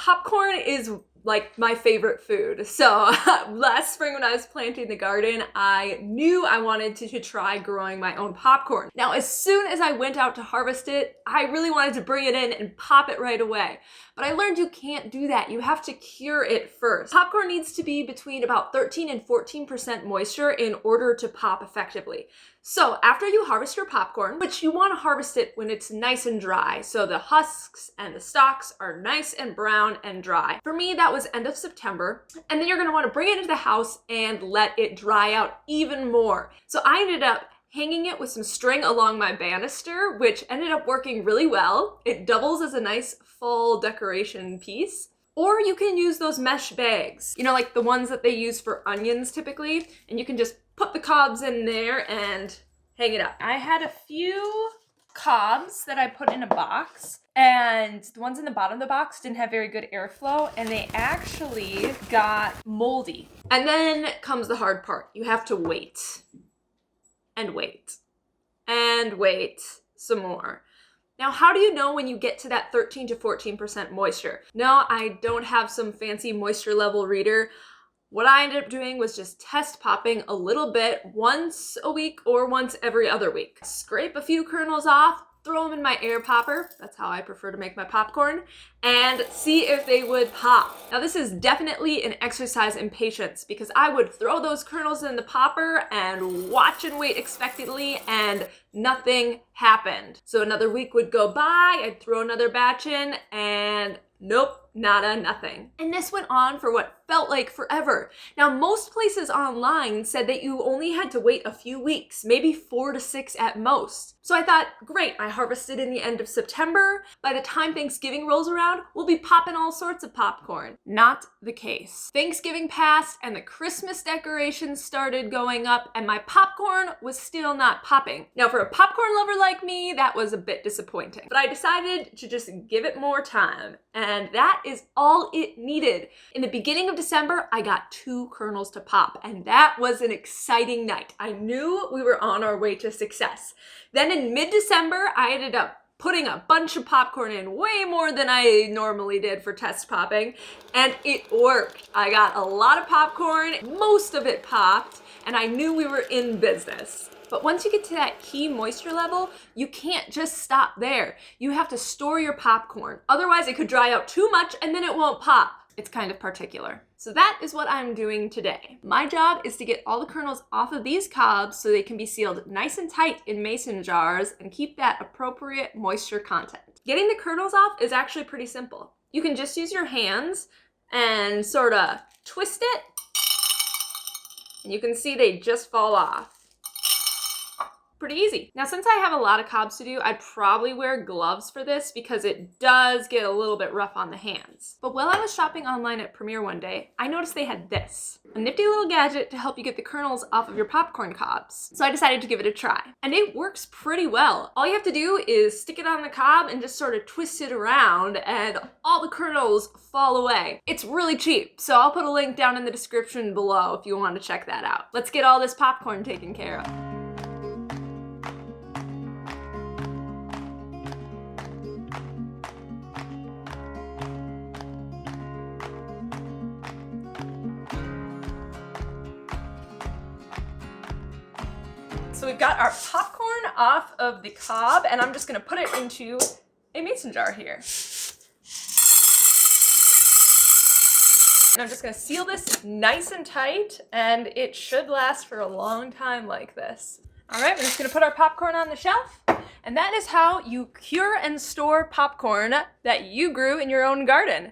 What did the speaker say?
popcorn is like my favorite food. So last spring when I was planting the garden, I knew I wanted to try growing my own popcorn. Now, as soon as I went out to harvest it, I really wanted to bring it in and pop it right away. But I learned you can't do that. You have to cure it first. Popcorn needs to be between about 13 and 14% moisture in order to pop effectively. So after you harvest your popcorn, which you want to harvest it when it's nice and dry, so the husks and the stalks are nice and brown and dry. For me, that was end of September. And then you're going to want to bring it into the house and let it dry out even more. So I ended up hanging it with some string along my banister, which ended up working really well. It doubles as a nice fall decoration piece. Or you can use those mesh bags, you know, like the ones that they use for onions typically, and you can just put the cobs in there and hang it up. I had a few cobs that I put in a box, and the ones in the bottom of the box didn't have very good airflow, and they actually got moldy. And then comes the hard part. You have to wait and wait and wait some more. Now, how do you know when you get to that 13 to 14% moisture? No, I don't have some fancy moisture level reader. What I ended up doing was just test popping a little bit once a week or once every other week. Scrape a few kernels off, throw them in my air popper, that's how I prefer to make my popcorn, and see if they would pop. Now this is definitely an exercise in patience because I would throw those kernels in the popper and watch and wait expectantly and nothing happened. So another week would go by, I'd throw another batch in and nope, nada, nothing. And this went on for what felt like forever. Now, most places online said that you only had to wait a few weeks, maybe 4 to 6 at most. So I thought, great, I harvested in the end of September. By the time Thanksgiving rolls around, we'll be popping all sorts of popcorn. Not the case. Thanksgiving passed and the Christmas decorations started going up and my popcorn was still not popping. Now, for a popcorn lover like me, that was a bit disappointing. But I decided to just give it more time, and that is all it needed. In the beginning of December, I got 2 kernels to pop, and that was an exciting night. I knew we were on our way to success. Then in mid-December, I ended up putting a bunch of popcorn in, way more than I normally did for test popping, and it worked. I got a lot of popcorn, most of it popped, and I knew we were in business. But once you get to that key moisture level, you can't just stop there. You have to store your popcorn. Otherwise, it could dry out too much and then it won't pop. It's kind of particular. So that is what I'm doing today. My job is to get all the kernels off of these cobs so they can be sealed nice and tight in mason jars and keep that appropriate moisture content. Getting the kernels off is actually pretty simple. You can just use your hands and sort of twist it, and you can see they just fall off. Pretty easy. Now, since I have a lot of cobs to do, I'd probably wear gloves for this because it does get a little bit rough on the hands. But while I was shopping online at Premier one day, I noticed they had this, a nifty little gadget to help you get the kernels off of your popcorn cobs. So I decided to give it a try. And it works pretty well. All you have to do is stick it on the cob and just sort of twist it around and all the kernels fall away. It's really cheap, so I'll put a link down in the description below if you want to check that out. Let's get all this popcorn taken care of. So we've got our popcorn off of the cob, and I'm just gonna put it into a mason jar here. And I'm just gonna seal this nice and tight, and it should last for a long time like this. All right, we're just gonna put our popcorn on the shelf, and that is how you cure and store popcorn that you grew in your own garden.